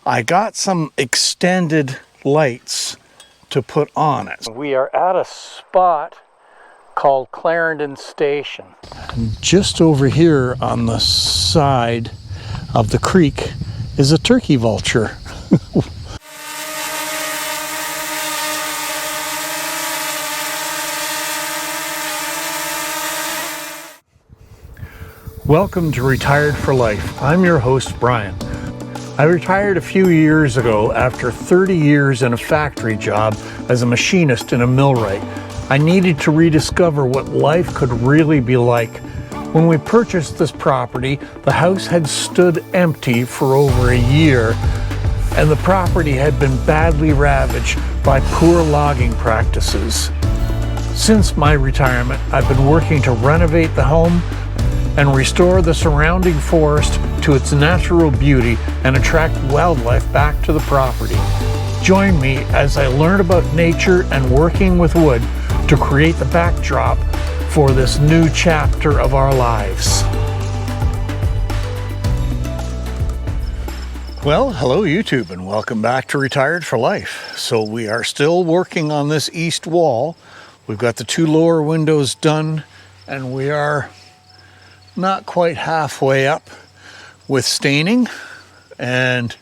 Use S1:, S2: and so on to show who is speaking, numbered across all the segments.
S1: I got some extended lights to put on it. We are at a spot called Clarendon Station. Just over here on the side of the creek is a turkey vulture. Welcome to Retired for Life. I'm your host, Brian. I retired a few years ago after 30 years in a factory job as a machinist in a millwright. I needed to rediscover what life could really be like. When we purchased this property, the house had stood empty for over a year, and the property had been badly ravaged by poor logging practices. Since my retirement, I've been working to renovate the home and restore the surrounding forest to its natural beauty and attract wildlife back to the property. Join me as I learn about nature and working with wood to create the backdrop for this new chapter of our lives. Well, hello YouTube, and welcome back to Retired for Life. So we are still working on this east wall. We've got the two lower windows done, and we are not quite halfway up with staining, and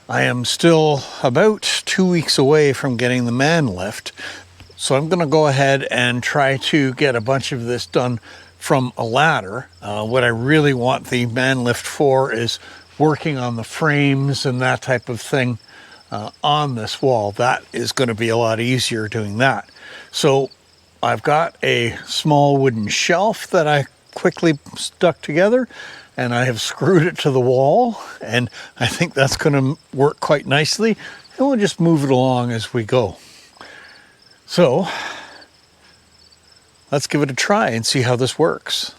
S1: I am still about 2 weeks away from getting the man lift. So I'm going to go ahead and try to get a bunch of this done from a ladder. What I really want the man lift for is working on the frames and that type of thing on this wall. That is going to be a lot easier doing that. So I've got a small wooden shelf that I quickly stuck together, and I have screwed it to the wall, and I think that's going to work quite nicely, and we'll just move it along as we go. So let's give it a try and see how this works.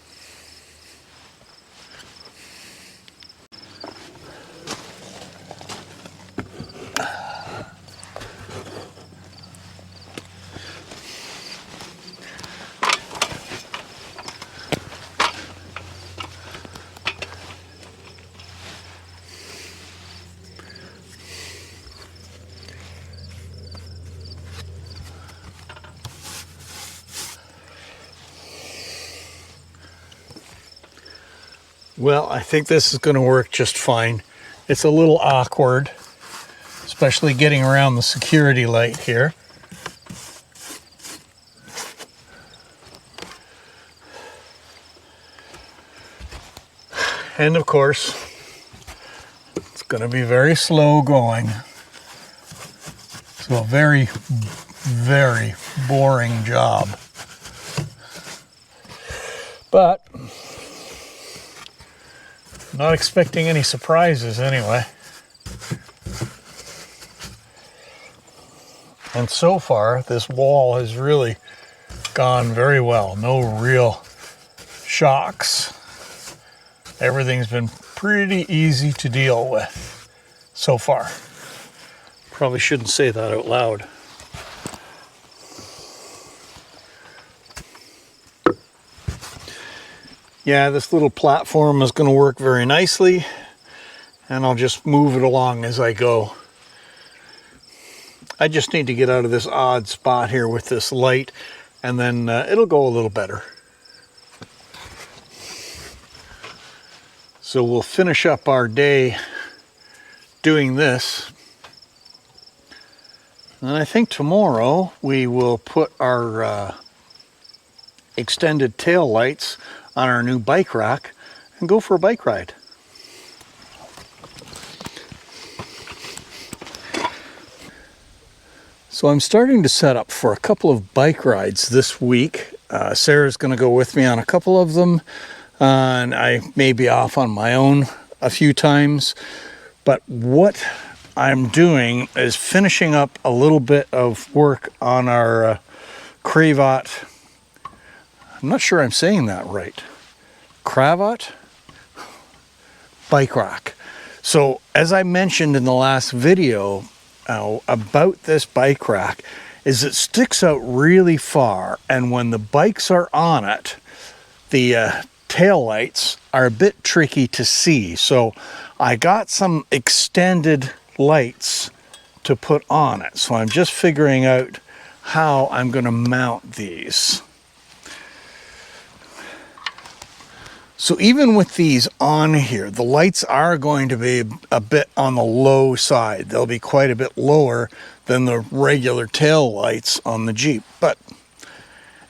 S1: Well, I think this is going to work just fine. It's a little awkward, especially getting around the security light here. And of course, it's going to be very slow going. So a very, very boring job. But not expecting any surprises anyway. And so far, this wall has really gone very well. No real shocks. Everything's been pretty easy to deal with so far. Probably shouldn't say that out loud. Yeah, this little platform is going to work very nicely, and I'll just move it along as I go. I just need to get out of this odd spot here with this light, and then it'll go a little better. So we'll finish up our day doing this. And I think tomorrow we will put our extended tail lights on our new bike rack and go for a bike ride. So I'm starting to set up for a couple of bike rides this week. Sarah's going to go with me on a couple of them, and I may be off on my own a few times. But what I'm doing is finishing up a little bit of work on our cravat. I'm not sure I'm saying that right. Cravat bike rack. So as I mentioned in the last video about this bike rack, is it sticks out really far, and when the bikes are on it, the tail lights are a bit tricky to see. So I got some extended lights to put on it. So I'm just figuring out how I'm going to mount these. So even with these on here, the lights are going to be a bit on the low side. They'll be quite a bit lower than the regular tail lights on the Jeep, but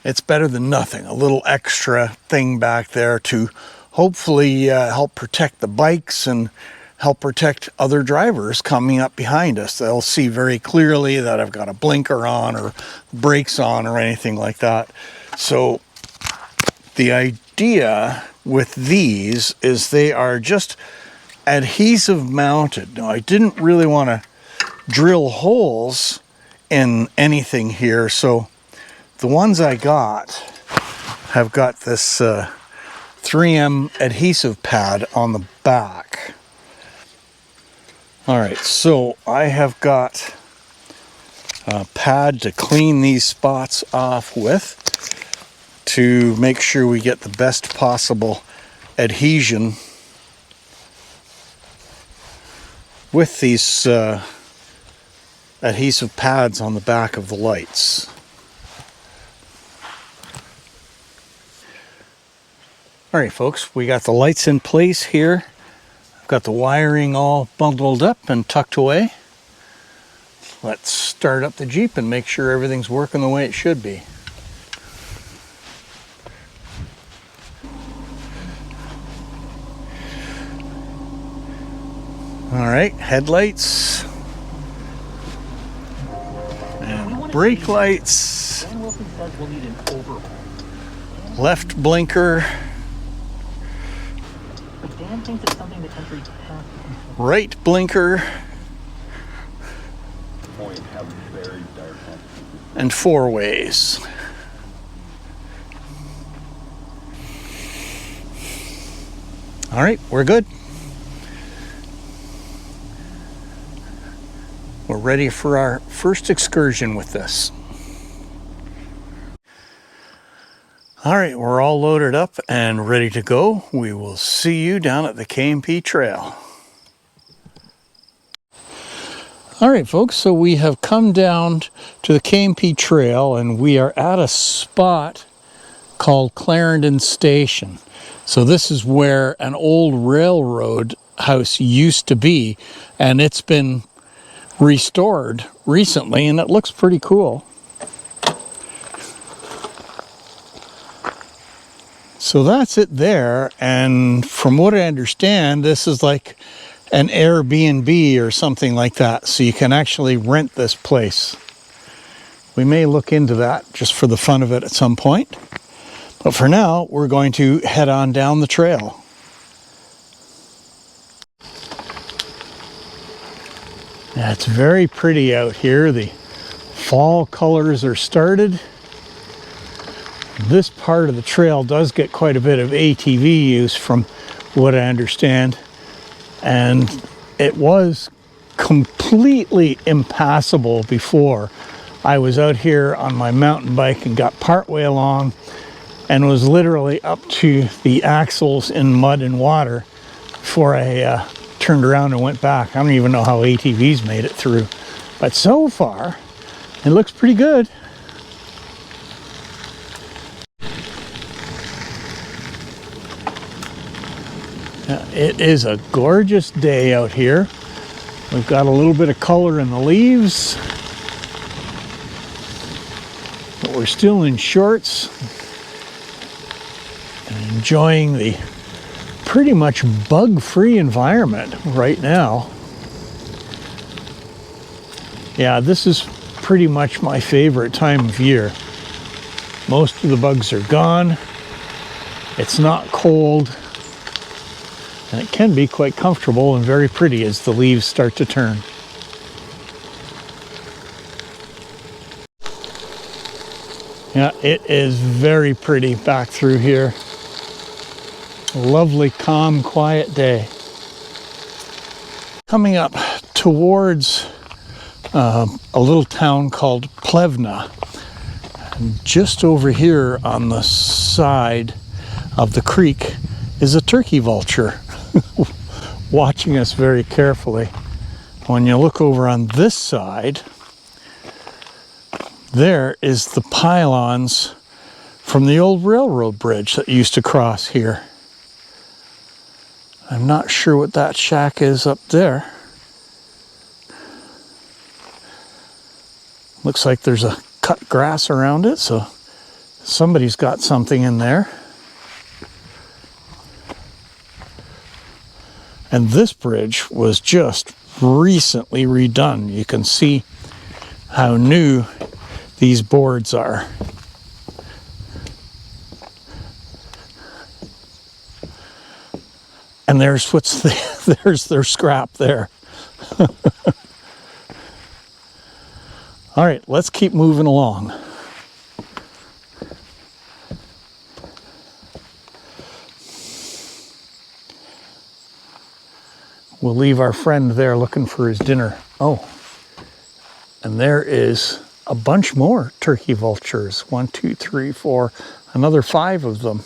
S1: it's better than nothing. A little extra thing back there to hopefully help protect the bikes and help protect other drivers coming up behind us. They'll see very clearly that I've got a blinker on or brakes on or anything like that. So the idea with these is they are just adhesive mounted. Now, I didn't really want to drill holes in anything here, so the ones I got have got this 3M adhesive pad on the back. All right, so I have got a pad to clean these spots off with to make sure we get the best possible adhesion with these adhesive pads on the back of the lights. All right, folks, we got the lights in place here. I've got the wiring all bundled up and tucked away. Let's start up the Jeep and make sure everything's working the way it should be. All right, headlights and brake lights, left blinker, right blinker, and four ways. All right, we're good. We're ready for our first excursion with this. All right, we're all loaded up and ready to go. We will see you down at the K&P Trail. All right, folks, so we have come down to the K&P Trail and we are at a spot called Clarendon Station. So this is where an old railroad house used to be, and it's been restored recently and it looks pretty cool. So that's it there, and from what I understand, this is like an Airbnb or something like that, so you can actually rent this place. We may look into that just for the fun of it at some point, but for now we're going to head on down the trail. Yeah, it's very pretty out here. The fall colors are started. This part of the trail does get quite a bit of ATV use from what I understand. And it was completely impassable before. I was out here on my mountain bike and got partway along and was literally up to the axles in mud and water before I turned around and went back. I don't even know how ATVs made it through, but so far it looks pretty good. It is a gorgeous day out here. We've got a little bit of color in the leaves, but we're still in shorts and enjoying the pretty much bug-free environment right now. Yeah, this is pretty much my favorite time of year. Most of the bugs are gone. It's not cold. And it can be quite comfortable and very pretty as the leaves start to turn. Yeah, it is very pretty back through here. A lovely, calm, quiet day. Coming up towards a little town called Plevna. And just over here on the side of the creek is a turkey vulture watching us very carefully. When you look over on this side, there is the pylons from the old railroad bridge that used to cross here. I'm not sure what that shack is up there. Looks like there's a cut grass around it, so somebody's got something in there. And this bridge was just recently redone. You can see how new these boards are. And there's there's their scrap there. All right, let's keep moving along. We'll leave our friend there looking for his dinner. Oh, and there is a bunch more turkey vultures. 1, 2, 3, 4, another 5 of them.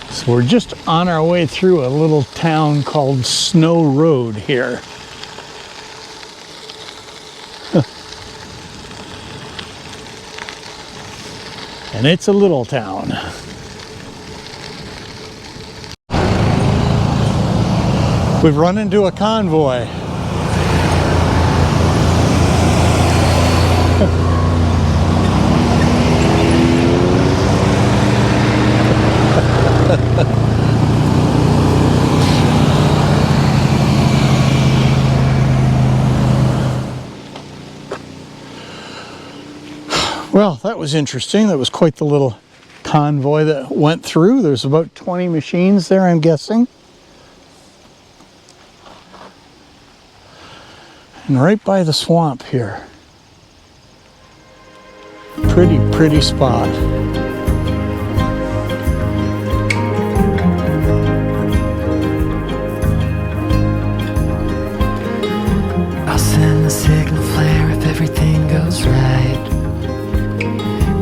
S1: So we're just on our way through a little town called Snow Road here. And it's a little town. We've run into a convoy. Well, that was interesting. That was quite the little convoy that went through. There's about 20 machines there, I'm guessing. And right by the swamp here. Pretty spot.
S2: I'll send the signal flare if everything goes right.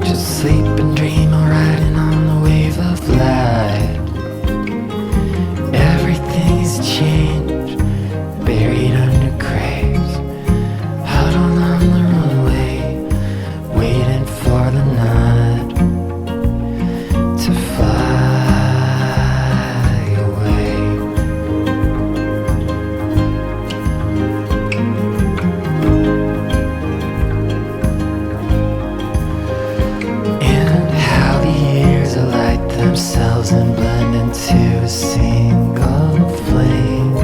S2: Just sleep and dream, all riding on the wave of light. Everything's changed, buried under graves, huddled on the runway, waiting for the night to fly away. And how the years alight themselves and blend into a single flame.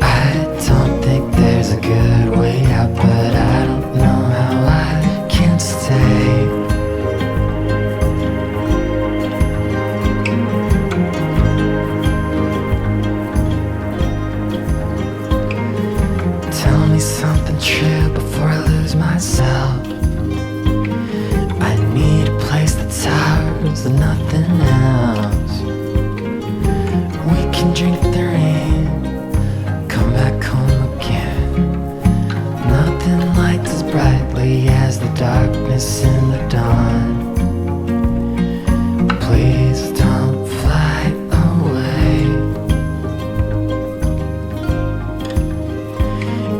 S2: I don't think there's a good way out, but I don't know how I can stay. Tell me something true before I lose myself. I need a place that's ours and nothing else. We can drink the rain, come back home again. Nothing lights as brightly as the darkness in the dawn. Please don't fly away.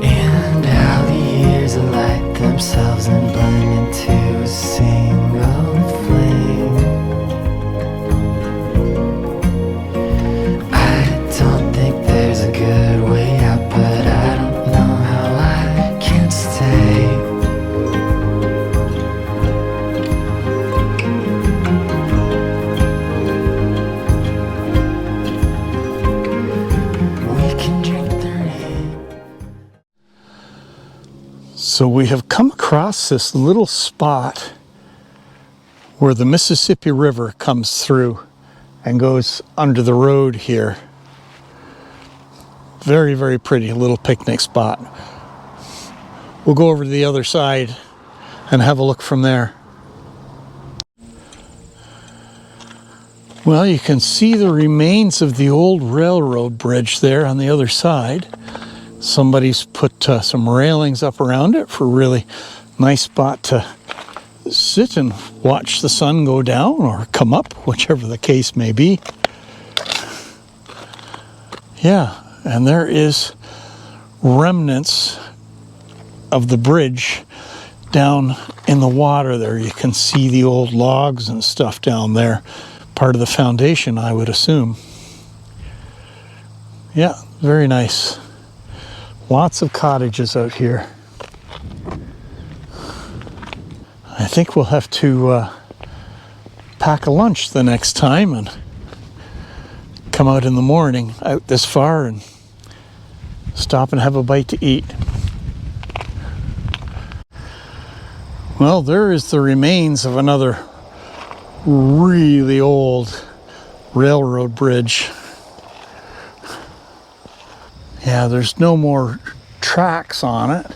S2: And how the years alight themselves and blend into a single flame. I don't think there's a good way out, but I don't know how I can stay. We can drink the rain.
S1: So we have come across this little spot where the Mississippi River comes through and goes under the road here. Very pretty little picnic spot. We'll go over to the other side and have a look from there. Well, you can see the remains of the old railroad bridge there on the other side. Somebody's put some railings up around it for a really nice spot to sit and watch the sun go down or come up, whichever the case may be. Yeah, and there is remnants of the bridge down in the water there. You can see the old logs and stuff down there. Part of the foundation, I would assume. Yeah, very nice. Lots of cottages out here. I think we'll have to pack a lunch the next time and come out in the morning out this far and stop and have a bite to eat. Well, there is the remains of another really old railroad bridge. Yeah, there's no more tracks on it.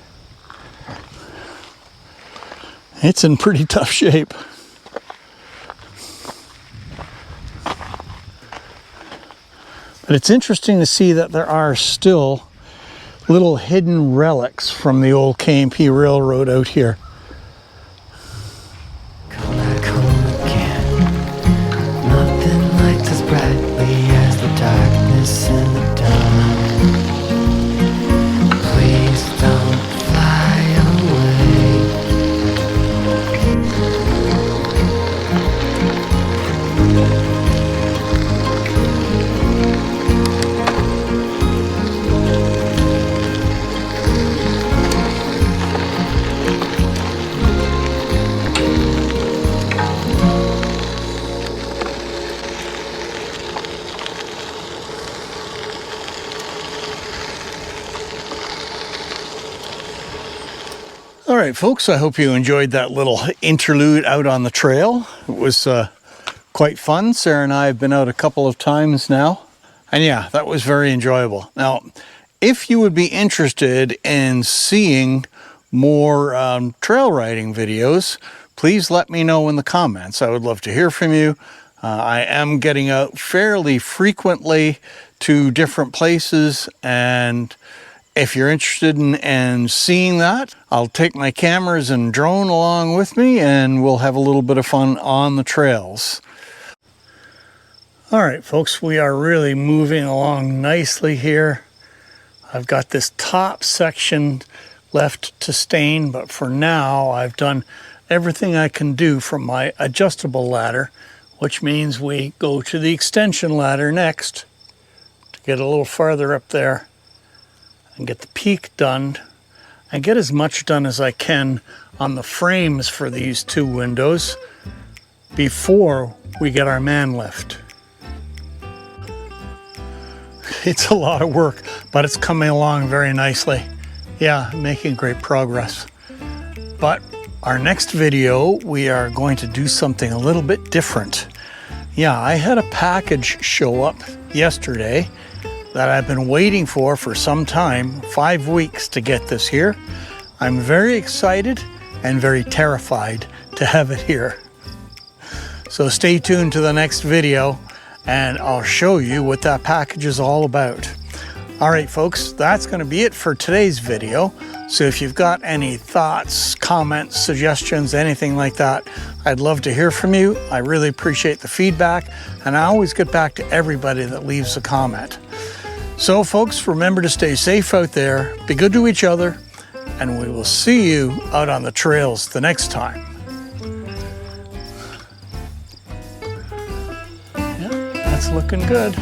S1: It's in pretty tough shape. But it's interesting to see that there are still little hidden relics from the old K&P Railroad out here.
S2: Come back home again. Nothing lights as brightly as the darkness in the dawn. Please don't fly away.
S1: All right, folks, I hope you enjoyed that little interlude out on the trail. It was quite fun. Sarah and I have been out a couple of times now. And yeah, that was very enjoyable. Now, if you would be interested in seeing more trail riding videos, please let me know in the comments. I would love to hear from you. I am getting out fairly frequently to different places, and if you're interested in seeing that, I'll take my cameras and drone along with me and we'll have a little bit of fun on the trails. All right, folks, we are really moving along nicely here. I've got this top section left to stain, but for now I've done everything I can do from my adjustable ladder, which means we go to the extension ladder next to get a little farther up there and get the peak done and get as much done as I can on the frames for these two windows before we get our man lift. It's a lot of work, but it's coming along very nicely. Yeah, making great progress. But our next video, we are going to do something a little bit different. Yeah, I had a package show up yesterday that I've been waiting for some time, 5 weeks to get this here. I'm very excited and very terrified to have it here. So stay tuned to the next video and I'll show you what that package is all about. All right, folks, that's going to be it for today's video. So if you've got any thoughts, comments, suggestions, anything like that, I'd love to hear from you. I really appreciate the feedback, and I always get back to everybody that leaves a comment. So folks, remember to stay safe out there, be good to each other, and we will see you out on the trails the next time. Yeah, that's looking good.